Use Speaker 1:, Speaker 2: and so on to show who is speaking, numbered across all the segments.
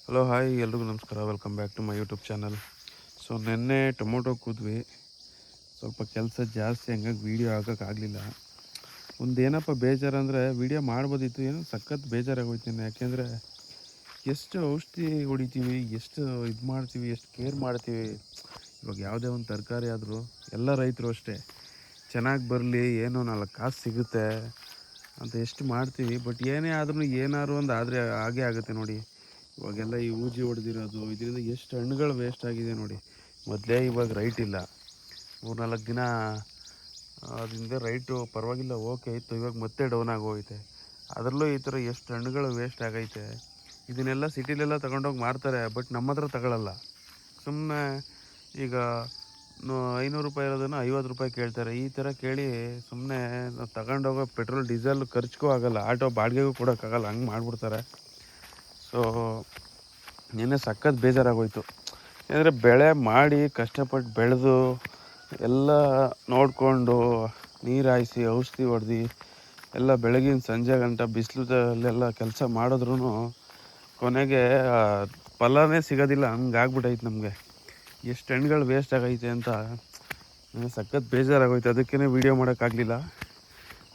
Speaker 1: Hello hi ಎಲ್ರಿಗೂ ನಮಸ್ಕಾರ. Welcome back to my YouTube channel. So ನಿನ್ನೆ ಟೊಮೊಟೊ ಕೂದ್ವಿ, ಸ್ವಲ್ಪ ಕೆಲಸ ಜಾಸ್ತಿ ಹಂಗಾಗಿ ವೀಡಿಯೋ ಹಾಕೋಕ್ಕಾಗಲಿಲ್ಲ. ಒಂದೇನಪ್ಪ ಬೇಜಾರಂದರೆ ವೀಡಿಯೋ ಮಾಡ್ಬೋದಿತ್ತು, ಏನೋ ಸಖತ್ ಬೇಜಾರಾಗೋಯ್ತೀನಿ. ಯಾಕೆಂದರೆ ಎಷ್ಟು ಔಷಧಿ ಹೊಡಿತೀವಿ, ಎಷ್ಟು ಇದು ಮಾಡ್ತೀವಿ, ಎಷ್ಟು ಕೇರ್ ಮಾಡ್ತೀವಿ. ಇವಾಗ ಯಾವುದೇ ಒಂದು ತರಕಾರಿ ಆದರೂ ಎಲ್ಲ ರೈತರು ಅಷ್ಟೇ, ಚೆನ್ನಾಗಿ ಬರಲಿ, ಏನೋ 4 ಕಾಸು ಸಿಗುತ್ತೆ ಅಂತ ಎಷ್ಟು ಮಾಡ್ತೀವಿ. ಬಟ್ ಏನೇ ಆದ್ರೂ ಏನಾದ್ರು ಒಂದು ಆದರೆ ಹಾಗೇ ಆಗುತ್ತೆ ನೋಡಿ. ಇವಾಗೆಲ್ಲ ಈ ಊಜಿ ಹೊಡೆದಿರೋದು, ಇದರಿಂದ ಎಷ್ಟು ಹಣ್ಣುಗಳು ವೇಸ್ಟ್ ಆಗಿದೆ ನೋಡಿ. ಮೊದಲೇ ಇವಾಗ ರೈಟ್ ಇಲ್ಲ, 3-4 ದಿನ ಅದರಿಂದ ರೈಟು ಪರವಾಗಿಲ್ಲ ಓಕೆ ಇತ್ತು, ಇವಾಗ ಮತ್ತೆ ಡೌನ್ ಆಗೋಯ್ತೆ. ಅದರಲ್ಲೂ ಈ ಥರ ಎಷ್ಟು ಹಣ್ಣುಗಳು ವೇಸ್ಟ್ ಆಗೈತೆ. ಇದನ್ನೆಲ್ಲ ಸಿಟಿಲೆಲ್ಲ ತಗೊಂಡೋಗಿ ಮಾರ್ತಾರೆ, ಬಟ್ ನಮ್ಮ ಹತ್ರ ತಗೊಳ್ಳಲ್ಲ. ಸುಮ್ಮನೆ ಈಗ 500 ರೂಪಾಯಿ ಇರೋದನ್ನು 50 ರೂಪಾಯಿ ಕೇಳ್ತಾರೆ. ಈ ಥರ ಕೇಳಿ ಸುಮ್ಮನೆ ನಾವು ತಗೊಂಡೋಗೋ ಪೆಟ್ರೋಲ್ ಡೀಸೆಲ್ ಖರ್ಚಿಗೂ ಆಗೋಲ್ಲ, ಆಟೋ ಬಾಡಿಗೆಗೂ ಕೊಡೋಕ್ಕಾಗಲ್ಲ, ಹಂಗೆ ಮಾಡಿಬಿಡ್ತಾರೆ. ಸೊ ನಿನ್ನೆ ಸಖತ್ ಬೇಜಾರಾಗೋಯ್ತು. ಯಾಕಂದರೆ ಬೆಳೆ ಮಾಡಿ ಕಷ್ಟಪಟ್ಟು ಬೆಳೆದು ಎಲ್ಲ ನೋಡಿಕೊಂಡು ನೀರು ಹಾಯಿಸಿ ಔಷಧಿ ಹೊಡೆದು ಎಲ್ಲ ಬೆಳಗಿನ ಸಂಜೆ ಗಂಟ ಬಿಸಿಲಲ್ಲೆಲ್ಲ ಕೆಲಸ ಮಾಡಿದ್ರೂ ಕೊನೆಗೆ ಫಲನೇ ಸಿಗೋದಿಲ್ಲ, ಹಂಗಾಗ್ಬಿಟ್ಟೈತೆ ನಮಗೆ. ಎಷ್ಟು ಹಣ್ಣುಗಳು ವೇಸ್ಟ್ ಆಗೈತೆ ಅಂತ ನನಗೆ ಸಖತ್ ಬೇಜಾರಾಗೋಯ್ತು. ಅದಕ್ಕೇ ವೀಡಿಯೋ ಮಾಡೋಕ್ಕಾಗಲಿಲ್ಲ.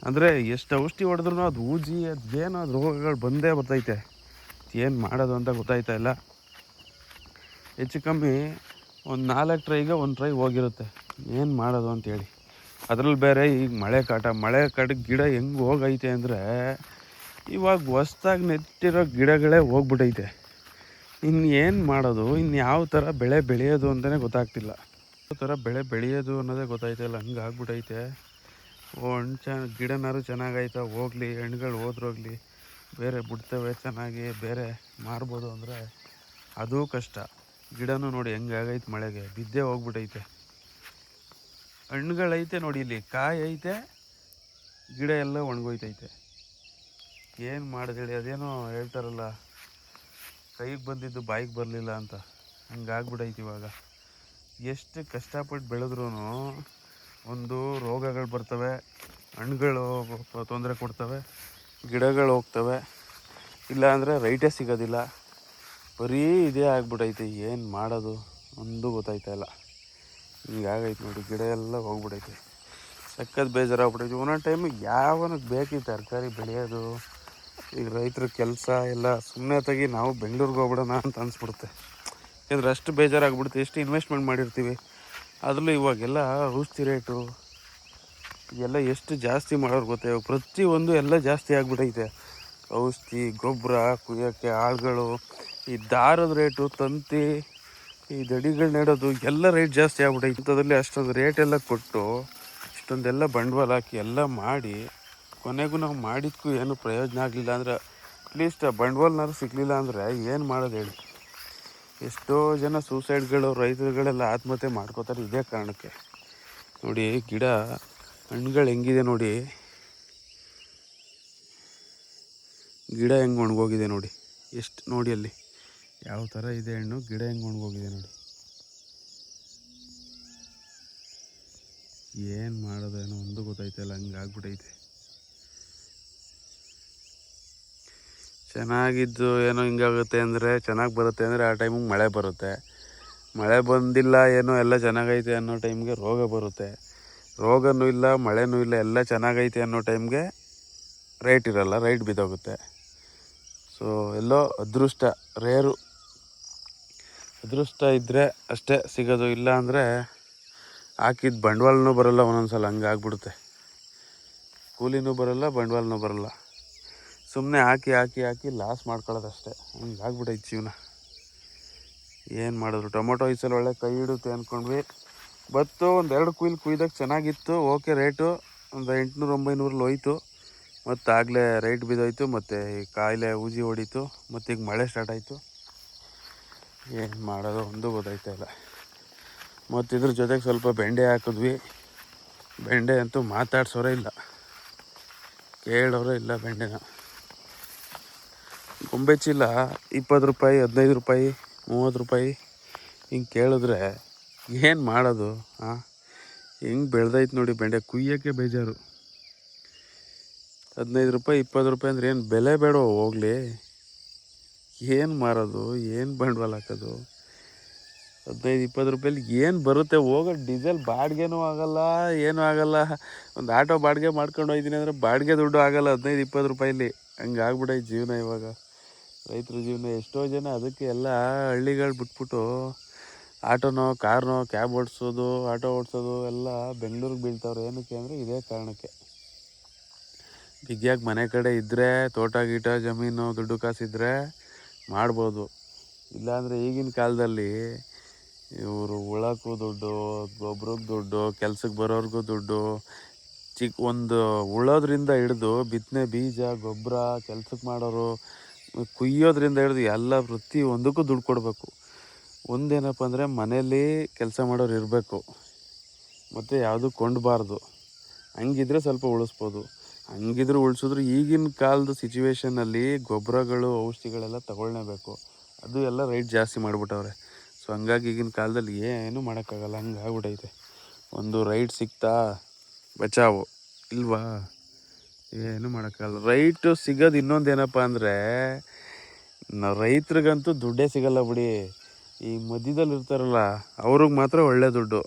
Speaker 1: ಅಂದರೆ ಎಷ್ಟು ಔಷಧಿ ಹೊಡೆದ್ರೂ ಅದು ಊಜಿ ಅದೇನೋ ಅದು ರೋಗಗಳು ಬಂದೇ ಬರ್ತೈತೆ. ಏನು ಮಾಡೋದು ಅಂತ ಗೊತ್ತಾಯ್ತಾ ಇಲ್ಲ. ಹೆಚ್ಚು ಕಮ್ಮಿ ಒಂದು 4 ಟ್ರೈಗೆ 1 ಟ್ರೈ ಹೋಗಿರುತ್ತೆ. ಏನು ಮಾಡೋದು ಅಂತೇಳಿ. ಅದರಲ್ಲಿ ಬೇರೆ ಈಗ ಮಳೆ ಕಾಟಕ್ಕೆ ಗಿಡ ಹೆಂಗೆ ಹೋಗೈತೆ ಅಂದರೆ, ಇವಾಗ ಹೊಸ್ದಾಗಿ ನೆಟ್ಟಿರೋ ಗಿಡಗಳೇ ಹೋಗ್ಬಿಟ್ಟೈತೆ. ಇನ್ನು ಏನು ಮಾಡೋದು, ಇನ್ನು ಯಾವ ಥರ ಬೆಳೆ ಬೆಳೆಯೋದು ಅಂತಲೇ ಗೊತ್ತಾಗ್ತಿಲ್ಲ. ಯಾವ ಥರ ಬೆಳೆ ಬೆಳೆಯೋದು ಅನ್ನೋದೇ ಗೊತ್ತಾಯ್ತಿಲ್ಲ, ಹಂಗೆ ಆಗ್ಬಿಟ್ಟೈತೆ. ಹಣ್ಣು ಗಿಡನಾರು ಚೆನ್ನಾಗೈತೆ ಹೋಗಲಿ, ಹಣ್ಣುಗಳು ಹೋದ್ರೋಗ್ಲಿ, ಬೇರೆ ಬಿಡ್ತವೆ ಚೆನ್ನಾಗಿ, ಬೇರೆ ಮಾರ್ಬೋದು ಅಂದರೆ ಅದೂ ಕಷ್ಟ. ಗಿಡನೂ ನೋಡಿ ಹೆಂಗೆ ಆಗೈತೆ, ಮಳೆಗೆ ಬಿದ್ದೇ ಹೋಗ್ಬಿಟ್ಟೈತೆ. ಹಣ್ಣುಗಳೈತೆ ನೋಡಿ, ಇಲ್ಲಿ ಕಾಯಿ ಐತೆ, ಗಿಡ ಎಲ್ಲ ಒಣಗೋಯ್ತೈತೆ. ಏನು ಮಾಡೋದೇಳಿ. ಅದೇನೋ ಹೇಳ್ತಾರಲ್ಲ, ಕೈಗೆ ಬಂದಿದ್ದು ಬಾಯಿಗೆ ಬರಲಿಲ್ಲ ಅಂತ, ಹಂಗಾಗ್ಬಿಟ್ಟೈತೆ ಇವಾಗ. ಎಷ್ಟು ಕಷ್ಟಪಟ್ಟು ಬೆಳೆದ್ರೂ ಒಂದು ರೋಗಗಳು ಬರ್ತವೆ, ಹಣ್ಣುಗಳು ತೊಂದರೆ ಕೊಡ್ತವೆ, ಗಿಡಗಳು ಹೋಗ್ತವೆ, ಇಲ್ಲಾಂದರೆ ರೈಟೇ ಸಿಗೋದಿಲ್ಲ. ಬರೀ ಇದೇ ಆಗ್ಬಿಟ್ಟೈತೆ. ಏನು ಮಾಡೋದು ಒಂದು ಗೊತ್ತಾಯ್ತಾ ಇಲ್ಲ. ಹಿಂಗಾಗೈತೆ ನೋಡಿ, ಗಿಡ ಎಲ್ಲ ಹೋಗ್ಬಿಟ್ಟೈತೆ. ಸಖತ್ ಬೇಜಾರಾಗ್ಬಿಟ್ಟೈತೆ. ಒಂದೊಂದು ಟೈಮಿಗೆ ಯಾವನಿಗೆ ಬೇಕಿತ್ತು ತರಕಾರಿ ಬೆಳೆಯೋದು. ಈಗ ರೈತರ ಕೆಲಸ ಎಲ್ಲ ಸುಮ್ಮನೆ ತೆಗಿ, ನಾವು ಬೆಂಗಳೂರಿಗೆ ಹೋಗ್ಬಿಡೋಣ ಅಂತ ಅನಿಸ್ಬಿಡುತ್ತೆ. ಯಾಕೆಂದರೆ ಅಷ್ಟು ಬೇಜಾರಾಗ್ಬಿಡುತ್ತೆ. ಎಷ್ಟು ಇನ್ವೆಸ್ಟ್ಮೆಂಟ್ ಮಾಡಿರ್ತೀವಿ. ಅದರಲ್ಲೂ ಇವಾಗೆಲ್ಲ ಔಷಧಿ ರೇಟು ಎಲ್ಲ ಎಷ್ಟು ಜಾಸ್ತಿ ಮಾಡೋರು ಗೊತ್ತಾ. ಇವಾಗ ಪ್ರತಿಯೊಂದು ಎಲ್ಲ ಜಾಸ್ತಿ ಆಗಿಬಿಟ್ಟೈತೆ. ಔಷಧಿ, ಗೊಬ್ಬರ, ಕುಯ್ಯೋಕ್ಕೆ ಆಳುಗಳು, ಈ ದಾರದ ರೇಟು, ತಂತಿ, ಈ ದಡಿಗಳು ನೆಡೋದು ಎಲ್ಲ ರೇಟ್ ಜಾಸ್ತಿ ಆಗ್ಬಿಟ್ಟೈತೆ. ಇಂಥದ್ರಲ್ಲಿ ಅಷ್ಟೊಂದು ರೇಟೆಲ್ಲ ಕೊಟ್ಟು ಇಷ್ಟೊಂದೆಲ್ಲ ಬಂಡವಾಳ ಹಾಕಿ ಎಲ್ಲ ಮಾಡಿ ಕೊನೆಗೂ ನಾವು ಮಾಡಿದ್ದಕ್ಕೂ ಏನು ಪ್ರಯೋಜನ ಆಗಲಿಲ್ಲ ಅಂದರೆ, ಅಟ್ಲೀಸ್ಟ್ ಬಂಡವಾಳನಾದ್ರು ಸಿಗಲಿಲ್ಲ ಅಂದರೆ ಏನು ಮಾಡೋದು ಹೇಳಿ. ಎಷ್ಟೋ ಜನ ಸೂಸೈಡ್ಗಳು, ರೈತರುಗಳೆಲ್ಲ ಆತ್ಮಹತ್ಯೆ ಮಾಡ್ಕೋತಾರೆ ಇದೇ ಕಾರಣಕ್ಕೆ. ನೋಡಿ ಗಿಡ ಹಣ್ಣುಗಳು ಹೆಂಗಿದೆ ನೋಡಿ, ಗಿಡ ಹೆಂಗೆ ಒಣಗೋಗಿದೆ ನೋಡಿ. ಎಷ್ಟು ನೋಡಿ ಅಲ್ಲಿ ಯಾವ ಥರ ಇದೆ ಹಣ್ಣು, ಗಿಡ ಹೆಂಗೆ ಒಣಗೋಗಿದೆ ನೋಡಿ. ಏನು ಮಾಡೋದು ಏನೋ ಒಂದು ಗೊತ್ತಾಯ್ತಲ್ಲ, ಹಂಗೆ ಆಗ್ಬಿಟ್ಟೈತೆ. ಚೆನ್ನಾಗಿದ್ದು ಏನೋ ಹಿಂಗಾಗುತ್ತೆ ಅಂದರೆ, ಚೆನ್ನಾಗಿ ಬರುತ್ತೆ ಅಂದರೆ ಆ ಟೈಮಿಗೆ ಮಳೆ ಬರುತ್ತೆ. ಮಳೆ ಬಂದಿಲ್ಲ, ಏನೋ ಎಲ್ಲ ಚೆನ್ನಾಗೈತೆ ಅನ್ನೋ ಟೈಮ್ಗೆ ರೋಗ ಬರುತ್ತೆ. ರೋಗನೂ ಇಲ್ಲ, ಮಳೆನೂ ಇಲ್ಲ, ಎಲ್ಲ ಚೆನ್ನಾಗೈತೆ ಅನ್ನೋ ಟೈಮ್ಗೆ ರೇಟ್ ಇರಲ್ಲ, ರೇಟ್ ಬಿದ್ದೋಗುತ್ತೆ. ಸೊ ಎಲ್ಲೋ ಅದೃಷ್ಟ, ರೇರು ಅದೃಷ್ಟ ಇದ್ದರೆ ಅಷ್ಟೇ ಸಿಗೋದು. ಇಲ್ಲ ಅಂದರೆ ಹಾಕಿದ ಬಂಡವಾಳನೂ ಬರೋಲ್ಲ ಒಂದೊಂದು ಸಲ, ಹಂಗೆ ಆಗ್ಬಿಡುತ್ತೆ. ಕೂಲಿನೂ ಬರೋಲ್ಲ, ಬಂಡವಾಳನೂ ಬರೋಲ್ಲ. ಸುಮ್ಮನೆ ಹಾಕಿ ಹಾಕಿ ಹಾಕಿ ಲಾಸ್ ಮಾಡ್ಕೊಳ್ಳೋದು ಅಷ್ಟೇ. ಹಂಗೆ ಆಗ್ಬಿಟ್ಟೈತೆ ಜೀವನ. ಏನು ಮಾಡಿದ್ರು. ಟೊಮೊಟೊ ಈ ಸಲ ಒಳ್ಳೆ ಕೈ ಹಿಡುತ್ತೆ ಅಂದ್ಕೊಂಡ್ವಿ. ಬತ್ತು ಒಂದೆರಡು ಕುಯ್ದಾಗ ಚೆನ್ನಾಗಿತ್ತು, ಓಕೆ. ರೇಟು ಒಂದು 800-900 ಹೋಯ್ತು. ಮತ್ತು ಆಗಲೇ ರೇಟ್ ಬಿದ್ದೋಯ್ತು. ಮತ್ತು ಈ ಕಾಯಿಲೆ ಊಜಿ ಹೊಡೀತು. ಮತ್ತು ಈಗ ಮಳೆ ಸ್ಟಾರ್ಟ್ ಆಯಿತು. ಏನು ಮಾಡೋದು ಒಂದು ಗೊತ್ತಾಯ್ತಾ ಇಲ್ಲ. ಮತ್ತು ಇದ್ರ ಜೊತೆಗೆ ಸ್ವಲ್ಪ ಬೆಂಡೆ ಹಾಕಿದ್ವಿ. ಬೆಂಡೆ ಅಂತೂ ಮಾತಾಡ್ಸೋರೇ ಇಲ್ಲ, ಕೇಳೋರೇ ಇಲ್ಲ ಬೆಂಡೆನ. ಗೊಂಬೆ ಚೀಲ 20 ರೂಪಾಯಿ, 15 ರೂಪಾಯಿ, 30 ರೂಪಾಯಿ ಹಿಂಗೆ ಕೇಳಿದ್ರೆ ಏನು ಮಾಡೋದು? ಹೆಂಗೆ ಬೆಳೆದೈತೆ ನೋಡಿ ಬೆಂಡೆ. ಕುಯ್ಯೋಕ್ಕೆ ಬೇಜಾರು. 15 ರೂಪಾಯಿ 20 ರೂಪಾಯಿ ಅಂದರೆ ಏನು ಬೆಲೆ ಬೇಡ ಹೋಗಲಿ. ಏನು ಮಾರೋದು, ಏನು ಬಂಡವಾಳ ಹಾಕೋದು? 15-20 ರೂಪಾಯಲ್ಲಿ ಏನು ಬರುತ್ತೆ? ಹೋಗೋ ಡೀಸೆಲ್ ಬಾಡಿಗೆನೂ ಆಗೋಲ್ಲ, ಏನೂ ಆಗೋಲ್ಲ. ಒಂದು ಆಟೋ ಬಾಡಿಗೆ ಮಾಡ್ಕೊಂಡು ಹೋಗ್ತೀನಿ ಅಂದರೆ ಬಾಡಿಗೆ ದುಡ್ಡು ಆಗೋಲ್ಲ 15-20 ರೂಪಾಯಲ್ಲಿ. ಹಂಗೆ ಆಗ್ಬಿಟ್ಟೈತೆ ಜೀವನ ಇವಾಗ, ರೈತರ ಜೀವನ. ಎಷ್ಟೋ ಜನ ಅದಕ್ಕೆ ಎಲ್ಲ ಹಳ್ಳಿಗಳು ಬಿಟ್ಬಿಟ್ಟು ಆಟೋನೋ, ಕಾರ್ನೋ, ಕ್ಯಾಬ್ ಓಡಿಸೋದು, ಆಟೋ ಓಡಿಸೋದು ಎಲ್ಲ ಬೆಂಗಳೂರಿಗೆ ಬೀಳ್ತಾವ್ರೆ. ಏನಕ್ಕೆ ಅಂದರೆ ಇದೇ ಕಾರಣಕ್ಕೆ. ಬಿಗಿಯಾಗಿ ಮನೆ ಕಡೆ ಇದ್ದರೆ, ತೋಟ ಗೀಟ ಜಮೀನು ದುಡ್ಡು ಕಾಸಿದ್ರೆ ಮಾಡ್ಬೋದು. ಇಲ್ಲಾಂದರೆ ಈಗಿನ ಕಾಲದಲ್ಲಿ ಇವರು ಉಳಕ್ಕೂ ದುಡ್ಡು, ಗೊಬ್ಬರಕ್ಕೆ ದುಡ್ಡು, ಕೆಲ್ಸಕ್ಕೆ ಬರೋರ್ಗೂ ದುಡ್ಡು, ಒಂದು ಉಳೋದ್ರಿಂದ ಹಿಡ್ದು ಬಿತ್ತನೆ ಬೀಜ, ಗೊಬ್ಬರ, ಕೆಲ್ಸಕ್ಕೆ ಮಾಡೋರು, ಕುಯ್ಯೋದ್ರಿಂದ ಹಿಡ್ದು ಎಲ್ಲ ಪ್ರತಿ ಒಂದಕ್ಕೂ ದುಡ್ಡು ಕೊಡಬೇಕು. ಒಂದೇನಪ್ಪ ಅಂದರೆ ಮನೇಲಿ ಕೆಲಸ ಮಾಡೋರು ಇರಬೇಕು, ಮತ್ತು ಯಾವುದು ಕೊಂಡಬಾರ್ದು. ಹಂಗಿದ್ರೆ ಸ್ವಲ್ಪ ಉಳಿಸ್ಬೋದು. ಹಂಗಿದ್ರೆ ಉಳಿಸಿದ್ರು ಈಗಿನ ಕಾಲದ ಸಿಚುವೇಷನಲ್ಲಿ ಗೊಬ್ಬರಗಳು, ಔಷಧಿಗಳೆಲ್ಲ ತಗೊಳ್ಳೇಬೇಕು. ಅದು ಎಲ್ಲ ರೇಟ್ ಜಾಸ್ತಿ ಮಾಡಿಬಿಟ್ಟವ್ರೆ. ಸೊ ಹಂಗಾಗಿ ಈಗಿನ ಕಾಲದಲ್ಲಿ ಏನೂ ಮಾಡೋಕ್ಕಾಗಲ್ಲ, ಹಂಗೆ ಆಗ್ಬಿಟ್ಟೈತೆ. ಒಂದು ರೈಟ್ ಸಿಗ್ತಾ ಬಚಾವು, ಇಲ್ವಾ? ಏನೂ ಮಾಡೋಕ್ಕಾಗಲ್ಲ. ರೈಟು ಸಿಗೋದು ಇನ್ನೊಂದು ಏನಪ್ಪ ಅಂದರೆ, ರೈತರಿಗಂತೂ ದುಡ್ಡೇ ಸಿಗಲ್ಲ ಬಿಡಿ. ಈ ಮಧ್ಯದಲ್ಲಿ ಇರ್ತಾರಲ್ಲ ಅವ್ರಿಗೆ ಮಾತ್ರ ಒಳ್ಳೆ ದುಡ್ಡು.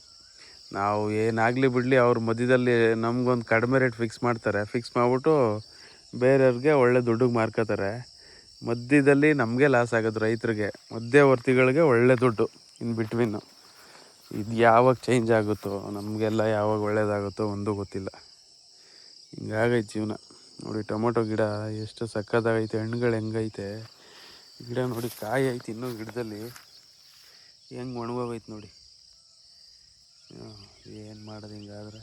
Speaker 1: ನಾವು ಏನಾಗಲಿ ಬಿಡಲಿ, ಅವ್ರ ಮಧ್ಯದಲ್ಲಿ ನಮಗೊಂದು ಕಡಿಮೆ ರೇಟ್ ಫಿಕ್ಸ್ ಮಾಡ್ತಾರೆ. ಫಿಕ್ಸ್ ಮಾಡಿಬಿಟ್ಟು ಬೇರೆಯವ್ರಿಗೆ ಒಳ್ಳೆ ದುಡ್ಡಿಗೆ ಮಾರ್ಕೋತಾರೆ. ಮಧ್ಯದಲ್ಲಿ ನಮಗೆ ಲಾಸ್ ಆಗೋದು ರೈತರಿಗೆ, ಮಧ್ಯವರ್ತಿಗಳಿಗೆ ಒಳ್ಳೆ ದುಡ್ಡು ಇನ್ ಬಿಟ್ವೀನು. ಇದು ಯಾವಾಗ ಚೇಂಜ್ ಆಗುತ್ತೋ, ನಮಗೆಲ್ಲ ಯಾವಾಗ ಒಳ್ಳೇದಾಗುತ್ತೋ ಒಂದೂ ಗೊತ್ತಿಲ್ಲ. ಹಿಂಗಾಗೈತೆ ಜೀವನ. ನೋಡಿ ಟೊಮೊಟೊ ಗಿಡ ಎಷ್ಟು ಸಕ್ಕತ್ತಾಗೈತೆ, ಹಣ್ಣುಗಳು ಹೆಂಗೈತೆ. ಗಿಡ ನೋಡಿ ಕಾಯಿ ಐತೆ ಇನ್ನೂ ಗಿಡದಲ್ಲಿ, ಹೆಂಗೆ ಒಣಗೋಗೈತೆ ನೋಡಿ. ಏನು ಮಾಡೋದು ಹಿಂಗಾದ್ರೆ?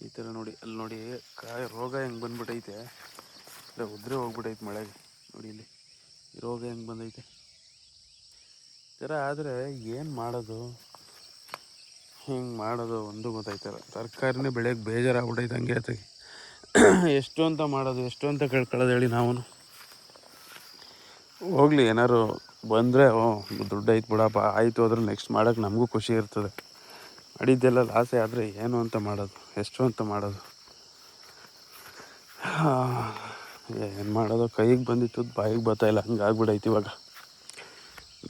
Speaker 1: ಈ ಥರ ನೋಡಿ, ಅಲ್ಲಿ ನೋಡಿ ಕಾಯಿ ರೋಗ ಹೆಂಗೆ ಬಂದ್ಬಿಟ್ಟೈತೆ, ಇಲ್ಲ ಉದ್ರೆ ಹೋಗ್ಬಿಟ್ಟೈತೆ ಮಳೆಗೆ. ನೋಡಿ ಇಲ್ಲಿ ರೋಗ ಹೆಂಗೆ ಬಂದೈತೆ. ಈ ಥರ ಆದರೆ ಏನು ಮಾಡೋದು, ಹಿಂಗೆ ಮಾಡೋದು ಒಂದು ಗೊತ್ತಾಯ್ತಲ್ಲ. ತರಕಾರಿನೇ ಬೆಳೆಯೋಕ್ಕೆ ಬೇಜಾರಾಗ್ಬಿಟ್ಟೈತೆ ಹಂಗೆ ಆಯ್ತಾಗಿ. ಎಷ್ಟು ಅಂತ ಮಾಡೋದು, ಎಷ್ಟು ಅಂತ ಕೇಳ್ಕೊಳ್ಳೋದು ಹೇಳಿ ನಾವು. ಹೋಗಲಿ, ಏನಾದ್ರು ಬಂದರೆ ದುಡ್ಡು ಐತೆ ಬಿಡಪ್ಪ, ಆಯಿತು ಅದ್ರ ನೆಕ್ಸ್ಟ್ ಮಾಡೋಕ್ಕೆ ನಮಗೂ ಖುಷಿ ಇರ್ತದೆ. ಮಾಡಿದ್ದೆಲ್ಲ ಲಾಸೆ ಆದರೆ ಏನು ಅಂತ ಮಾಡೋದು, ಎಷ್ಟು ಅಂತ ಮಾಡೋದು? ಏನು ಮಾಡೋದು? ಕೈಗೆ ಬಂದಿತ್ತು ಬಾಯಿಗೆ ಬರ್ತಾಯಿಲ್ಲ, ಹಂಗೆ ಆಗ್ಬಿಡೈತೆ ಇವಾಗ.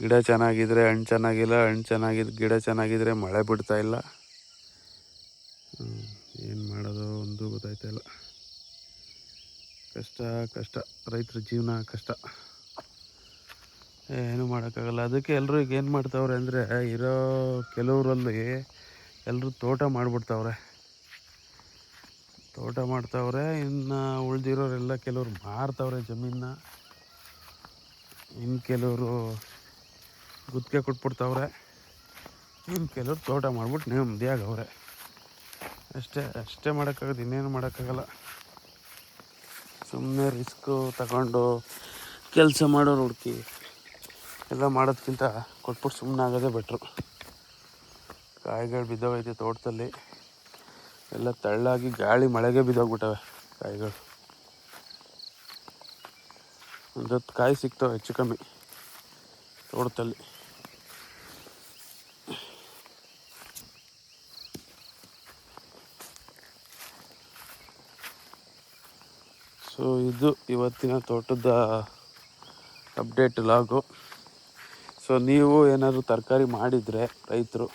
Speaker 1: ಗಿಡ ಚೆನ್ನಾಗಿದ್ರೆ ಹಣ್ಣು ಚೆನ್ನಾಗಿಲ್ಲ, ಹಣ್ಣು ಚೆನ್ನಾಗಿದ್ದು ಗಿಡ ಚೆನ್ನಾಗಿದ್ರೆ ಮಳೆ ಬಿಡ್ತಾಯಿಲ್ಲ. ಏನು ಮಾಡೋದು ಒಂದು ಗೊತ್ತಾಯ್ತಾಯಿಲ್ಲ. ಕಷ್ಟ ಕಷ್ಟ, ರೈತರ ಜೀವನ ಕಷ್ಟ, ಏನು ಮಾಡೋಕ್ಕಾಗಲ್ಲ. ಅದಕ್ಕೆ ಎಲ್ಲರೂ ಈಗ ಏನು ಮಾಡ್ತಾವ್ರೆ ಅಂದರೆ, ಇರೋ ಕೆಲವರಲ್ಲಿ ಎಲ್ಲರೂ ತೋಟ ಮಾಡಿಬಿಡ್ತಾವ್ರೆ. ತೋಟ ಮಾಡ್ತಾವ್ರೆ, ಇನ್ನು ಉಳ್ದಿರೋರೆಲ್ಲ ಕೆಲವ್ರು ಮಾರ್ತಾವ್ರೆ ಜಮೀನನ್ನ, ಇನ್ನು ಕೆಲವರು ಗುತ್ತಿಗೆ ಕೊಟ್ಬಿಡ್ತಾವ್ರೆ, ಇನ್ನು ಕೆಲವ್ರು ತೋಟ ಮಾಡ್ಬಿಟ್ಟು ನೆಮ್ಮದಿಯಾಗವ್ರೆ. ಅಷ್ಟೇ ಮಾಡೋಕ್ಕಾಗೋದು, ಇನ್ನೇನು ಮಾಡೋಕ್ಕಾಗಲ್ಲ. ಸುಮ್ಮನೆ ರಿಸ್ಕು ತಗೊಂಡು ಕೆಲಸ ಮಾಡೋರು ಹುಡುಕಿ ಎಲ್ಲ ಮಾಡೋದಕ್ಕಿಂತ ಕೊಟ್ಬಿಟ್ಟು ಸುಮ್ಮನೆ ಆಗೋದೇ ಬೆಟ್ರು. ಕಾಯಿಗಳು ಬಿದ್ದೋಗೈತೆ ತೋಟದಲ್ಲಿ, ಎಲ್ಲ ತಳ್ಳಾಗಿ ಗಾಳಿ ಮಳೆಗೆ ಬಿದ್ದೋಗ್ಬಿಟ್ಟವೆ ಕಾಯಿಗಳು. ಒಂದು 10 ಕಾಯಿ ಸಿಗ್ತವೆ ಹೆಚ್ಚು ಕಮ್ಮಿ ತೋಟದಲ್ಲಿ. ಸೊ ಇದು ಇವತ್ತಿನ ತೋಟದ ಅಪ್ಡೇಟ್ ಲಾಗು. ಸೊ ನೀವು ಏನಾದರೂ ತರಕಾರಿ ಮಾಡಿದರೆ, ರೈತರು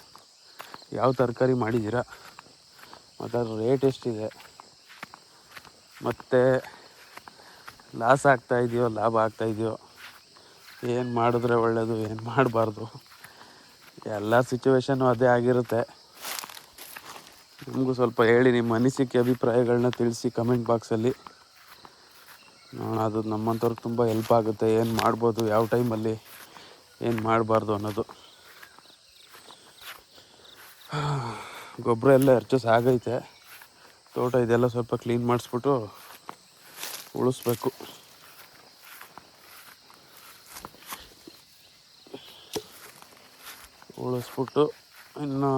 Speaker 1: ಯಾವ ತರಕಾರಿ ಮಾಡಿದ್ದೀರಾ, ಮತ್ತು ಅದ್ರ ರೇಟ್ ಎಷ್ಟಿದೆ, ಮತ್ತು ಲಾಸ್ ಆಗ್ತಾಯಿದೆಯೋ ಲಾಭ ಆಗ್ತಾಯಿದೆಯೋ, ಏನು ಮಾಡಿದ್ರೆ ಒಳ್ಳೆಯದು, ಏನು ಮಾಡಬಾರ್ದು, ಎಲ್ಲ ಸಿಚುವೇಶನ್ನು ಅದೇ ಆಗಿರುತ್ತೆ. ನಿಮಗೂ ಸ್ವಲ್ಪ ಹೇಳಿ, ನಿಮ್ಮ ಅನಿಸಿಕೆ ಅಭಿಪ್ರಾಯಗಳನ್ನ ತಿಳಿಸಿ ಕಮೆಂಟ್ ಬಾಕ್ಸಲ್ಲಿ. ಅದು ನಮ್ಮಂಥವ್ರಿಗೆ ತುಂಬ ಹೆಲ್ಪ್ ಆಗುತ್ತೆ, ಏನು ಮಾಡ್ಬೋದು, ಯಾವ ಟೈಮಲ್ಲಿ ಏನು ಮಾಡಬಾರ್ದು ಅನ್ನೋದು. ಗೊಬ್ಬರ ಎಲ್ಲ ಎರ್ಚಸ್ ಆಗೈತೆ. ತೋಟ ಇದೆಲ್ಲ ಸ್ವಲ್ಪ ಕ್ಲೀನ್ ಮಾಡಿಸ್ಬಿಟ್ಟು ಉಳಿಸ್ಬೇಕು. ಉಳಿಸ್ಬಿಟ್ಟು ಇನ್ನು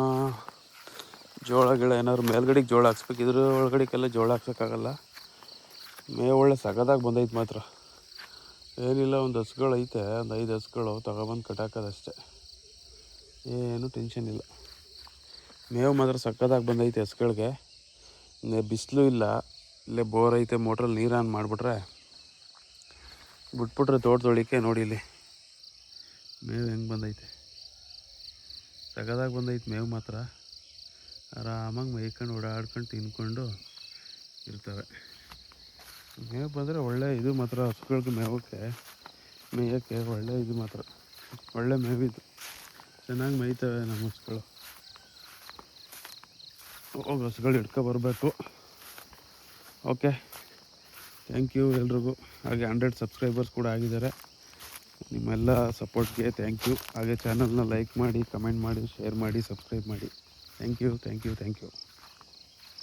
Speaker 1: ಜೋಳ ಗಿಳ ಏನಾದ್ರು ಮೇಲ್ಗಡೆಗೆ ಜೋಳ ಹಾಕ್ಸ್ಬೇಕು. ಇದ್ರ ಒಳಗಡೆಗೆಲ್ಲ ಜೋಳ ಹಾಕ್ಸೋಕ್ಕಾಗಲ್ಲ. ಮೇವು ಒಳ್ಳೆ ಸಗದಾಗಿ ಬಂದೈತೆ ಮಾತ್ರ. ಏನಿಲ್ಲ, ಒಂದು ಹಸುಗಳು ಐತೆ, ಒಂದು 5 ಹಸುಗಳು ತಗೊಬಂದು ಕಟ್ಟಾಕೋದಷ್ಟೇ, ಏನು ಟೆನ್ಷನ್ ಇಲ್ಲ. ಮೇವು ಮಾತ್ರ ಸಕ್ಕದಾಗಿ ಬಂದೈತೆ ಹಸುಗಳಿಗೆ. ಬಿಸಿಲು ಇಲ್ಲ, ಇಲ್ಲೇ ಬೋರ್ ಐತೆ, ಮೋಟ್ರಲ್ಲಿ ನೀರು ಆನ್ ಮಾಡಿಬಿಟ್ರೆ ಬಿಟ್ಬಿಟ್ರೆ ತೋಟದೊಳಿಕೆ ನೋಡಿ ಇಲ್ಲಿ ಮೇವು ಹೆಂಗೆ ಬಂದೈತೆ, ಸಗದಾಗಿ ಬಂದೈತೆ ಮೇವು ಮಾತ್ರ. ಆರಾಮಾಗಿ ಮೇಯ್ಕೊಂಡು ಓಡಾಡ್ಕೊಂಡು ತಿನ್ಕೊಂಡು ಇರ್ತವೆ. ಮೇವು ಬಂದರೆ ಒಳ್ಳೆ ಇದು ಮಾತ್ರ, ಹಸುಗಳಿಗೆ ಮೇಯೋಕ್ಕೆ ಒಳ್ಳೆ ಇದು ಮಾತ್ರ, ಒಳ್ಳೆ ಮೇವಿದು, ಚೆನ್ನಾಗಿ ಮೇಯ್ತವೆ ನಮ್ಮ ಹಸುಗಳು. ಹೋಗಿ ಹಸುಗಳು ಹಿಡ್ಕೊಬರ್ಬೇಕು. ಓಕೆ, ಥ್ಯಾಂಕ್ ಯು ಎಲ್ರಿಗೂ. ಹಾಗೆ 100 ಸಬ್ಸ್ಕ್ರೈಬರ್ಸ್ ಕೂಡ ಆಗಿದ್ದಾರೆ. ನಿಮ್ಮೆಲ್ಲ ಸಪೋರ್ಟ್ಗೆ ಥ್ಯಾಂಕ್ ಯು. ಹಾಗೆ ಚಾನಲ್ನ ಲೈಕ್ ಮಾಡಿ, ಕಮೆಂಟ್ ಮಾಡಿ, ಶೇರ್ ಮಾಡಿ, ಸಬ್ಸ್ಕ್ರೈಬ್ ಮಾಡಿ. Thank you.